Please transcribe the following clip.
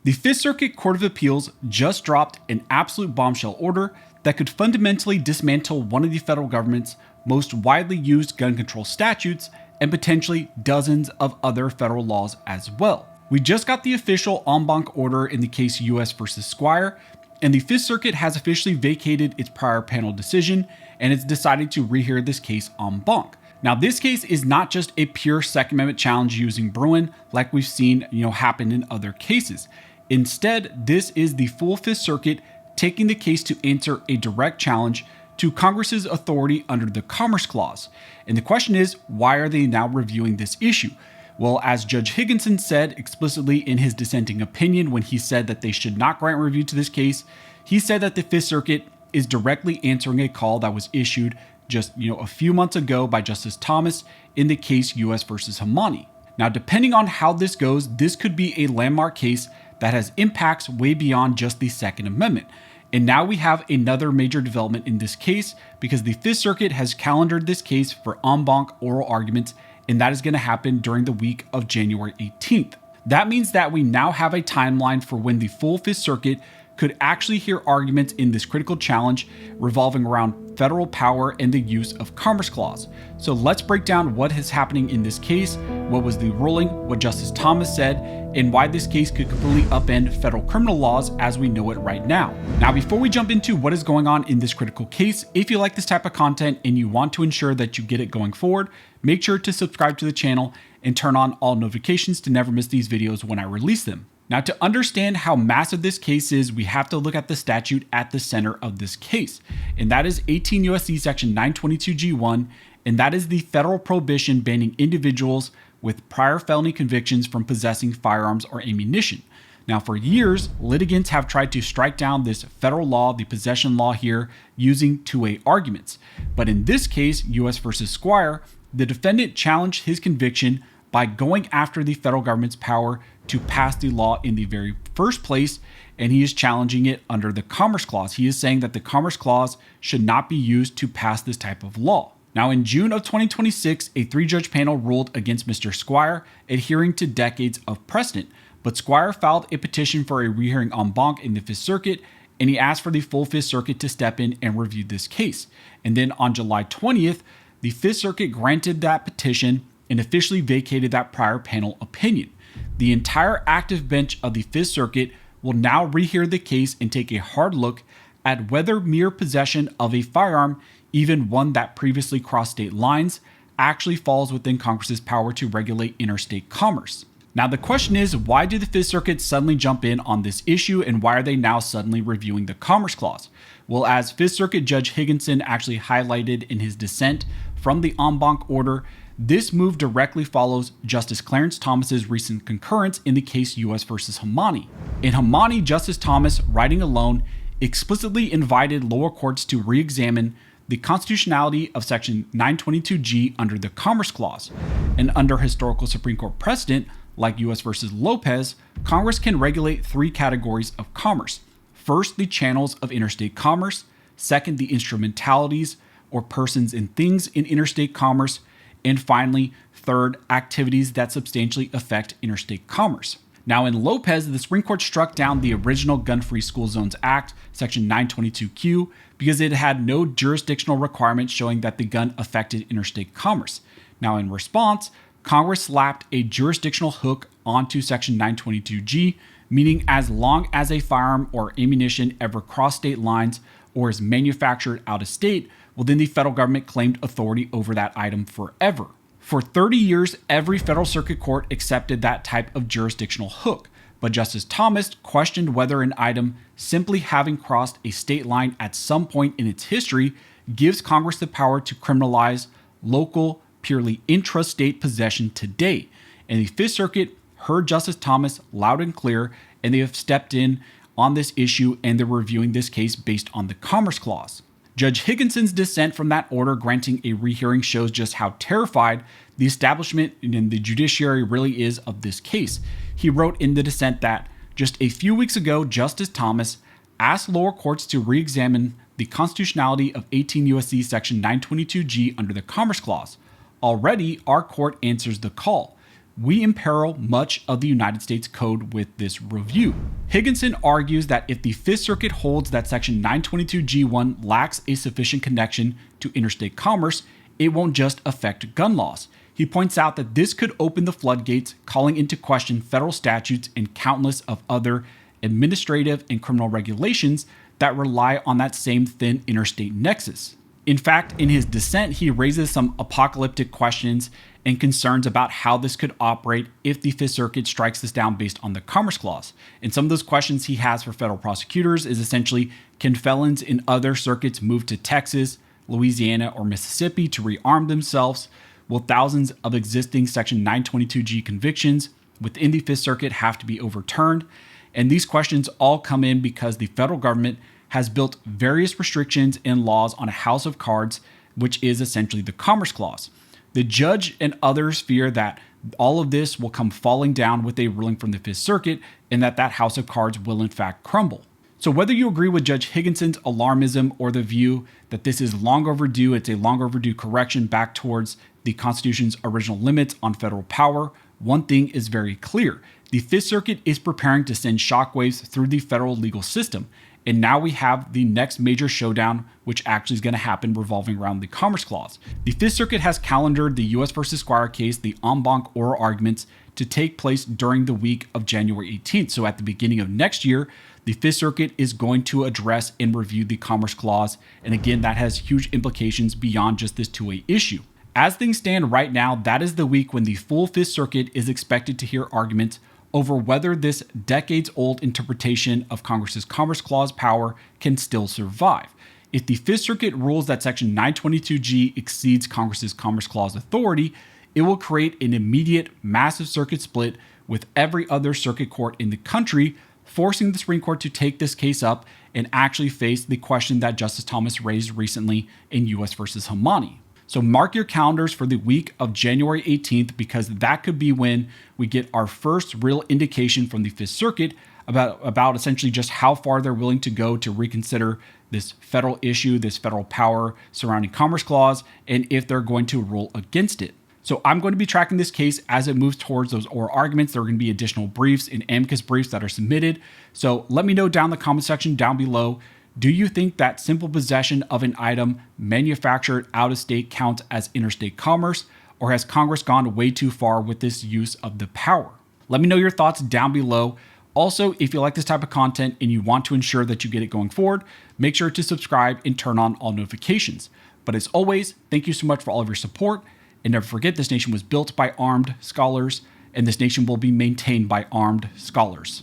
The Fifth Circuit Court of Appeals just dropped an absolute bombshell order that could fundamentally dismantle one of the federal government's most widely used gun control statutes and potentially dozens of other federal laws as well. We just got the official en banc order in the case US versus Squire, and the Fifth Circuit has officially vacated its prior panel decision and it's decided to rehear this case en banc. Now, this case is not just a pure Second Amendment challenge using Bruin like we've seen, happen in other cases. Instead, this is the full Fifth Circuit taking the case to answer a direct challenge to Congress's authority under the Commerce Clause. And the question is, why are they now reviewing this issue? Well, as Judge Higginson said explicitly in his dissenting opinion when he said that they should not grant review to this case, he said that the Fifth Circuit is directly answering a call that was issued just a few months ago by Justice Thomas in the case US versus Hamani. Now, depending on how this goes, this could be a landmark case that has impacts way beyond just the Second Amendment. And now we have another major development in this case because the Fifth Circuit has calendared this case for en banc oral arguments, and that is going to happen during the week of January 18th. That means that we now have a timeline for when the full Fifth Circuit could actually hear arguments in this critical challenge revolving around federal power and the use of Commerce Clause. So let's break down what is happening in this case, what was the ruling, what Justice Thomas said, and why this case could completely upend federal criminal laws as we know it right now. Now, before we jump into what is going on in this critical case, if you like this type of content and you want to ensure that you get it going forward, make sure to subscribe to the channel and turn on all notifications to never miss these videos when I release them. Now, to understand how massive this case is, we have to look at the statute at the center of this case, and that is 18 U.S.C. section 922G1, and that is the federal prohibition banning individuals with prior felony convictions from possessing firearms or ammunition. Now, for years, litigants have tried to strike down this federal law, the possession law here, using two-way arguments. But in this case, US versus Squire, the defendant challenged his conviction by going after the federal government's power to pass the law in the very first place, and he is challenging it under the Commerce Clause. He is saying that the Commerce Clause should not be used to pass this type of law. Now, in June of 2026, a three-judge panel ruled against Mr. Squire, adhering to decades of precedent. But Squire filed a petition for a rehearing en banc in the Fifth Circuit, and he asked for the full Fifth Circuit to step in and review this case. And then on July 20th, the Fifth Circuit granted that petition and officially vacated that prior panel opinion. The entire active bench of the Fifth Circuit will now rehear the case and take a hard look at whether mere possession of a firearm, even one that previously crossed state lines, actually falls within Congress's power to regulate interstate commerce. Now, the question is, why did the Fifth Circuit suddenly jump in on this issue, and why are they now suddenly reviewing the Commerce Clause? Well, as Fifth Circuit Judge Higginson actually highlighted in his dissent from the en banc order, this move directly follows Justice Clarence Thomas's recent concurrence in the case US versus Hamani. In Hamani, Justice Thomas, writing alone, explicitly invited lower courts to re-examine the constitutionality of Section 922G under the Commerce Clause. And under historical Supreme Court precedent, like US versus Lopez, Congress can regulate three categories of commerce. First, the channels of interstate commerce. Second, the instrumentalities or persons and things in interstate commerce. And finally, third, activities that substantially affect interstate commerce. Now, in Lopez, the Supreme Court struck down the original Gun-Free School Zones Act, Section 922Q, because it had no jurisdictional requirements showing that the gun affected interstate commerce. Now, in response, Congress slapped a jurisdictional hook onto Section 922G, meaning as long as a firearm or ammunition ever crossed state lines or is manufactured out of state, well, then the federal government claimed authority over that item forever. For 30 years, every federal circuit court accepted that type of jurisdictional hook, but Justice Thomas questioned whether an item simply having crossed a state line at some point in its history gives Congress the power to criminalize local, purely intrastate possession today. And the Fifth Circuit heard Justice Thomas loud and clear, and they have stepped in on this issue, and they're reviewing this case based on the Commerce Clause. Judge Higginson's dissent from that order granting a rehearing shows just how terrified the establishment and the judiciary really is of this case. He wrote in the dissent that just a few weeks ago, Justice Thomas asked lower courts to re-examine the constitutionality of 18 U.S.C. Section 922G under the Commerce Clause. Already, our court answers the call. we imperil much of the United States Code with this review. Higginson argues that if the Fifth Circuit holds that Section 922G1 lacks a sufficient connection to interstate commerce, it won't just affect gun laws. He points out that this could open the floodgates, calling into question federal statutes and countless of other administrative and criminal regulations that rely on that same thin interstate nexus. In fact, in his dissent, he raises some apocalyptic questions and concerns about how this could operate if the Fifth Circuit strikes this down based on the Commerce Clause. And some of those questions he has for federal prosecutors is essentially, can felons in other circuits move to Texas, Louisiana, or Mississippi to rearm themselves? Will thousands of existing Section 922G convictions within the Fifth Circuit have to be overturned? And these questions all come in because the federal government has built various restrictions and laws on a house of cards, which is essentially the Commerce Clause. The judge and others fear that all of this will come falling down with a ruling from the Fifth Circuit and that house of cards will in fact crumble. So whether you agree with Judge Higginson's alarmism or the view that this is long overdue, it's a long overdue correction back towards the Constitution's original limits on federal power, one thing is very clear. The Fifth Circuit is preparing to send shockwaves through the federal legal system. And now we have the next major showdown, which actually is going to happen revolving around the Commerce Clause. The Fifth Circuit has calendared the U.S. v. Squire case, the en banc oral arguments, to take place during the week of January 18th. So at the beginning of next year, the Fifth Circuit is going to address and review the Commerce Clause. And again, that has huge implications beyond just this two-way issue. As things stand right now, that is the week when the full Fifth Circuit is expected to hear arguments over whether this decades-old interpretation of Congress's Commerce Clause power can still survive. If the Fifth Circuit rules that Section 922G exceeds Congress's Commerce Clause authority, it will create an immediate massive circuit split with every other circuit court in the country, forcing the Supreme Court to take this case up and actually face the question that Justice Thomas raised recently in U.S. v. Hamani. So mark your calendars for the week of January 18th, because that could be when we get our first real indication from the Fifth Circuit about essentially just how far they're willing to go to reconsider this federal issue, this federal power surrounding Commerce Clause, and if they're going to rule against it. So I'm going to be tracking this case as it moves towards those oral arguments. There are going to be additional briefs and amicus briefs that are submitted. So let me know down in the comment section down below. Do you think that simple possession of an item manufactured out of state counts as interstate commerce, or has Congress gone way too far with this use of the power? Let me know your thoughts down below. Also, if you like this type of content and you want to ensure that you get it going forward, make sure to subscribe and turn on all notifications. But as always, thank you so much for all of your support. And never forget, this nation was built by armed scholars, and this nation will be maintained by armed scholars.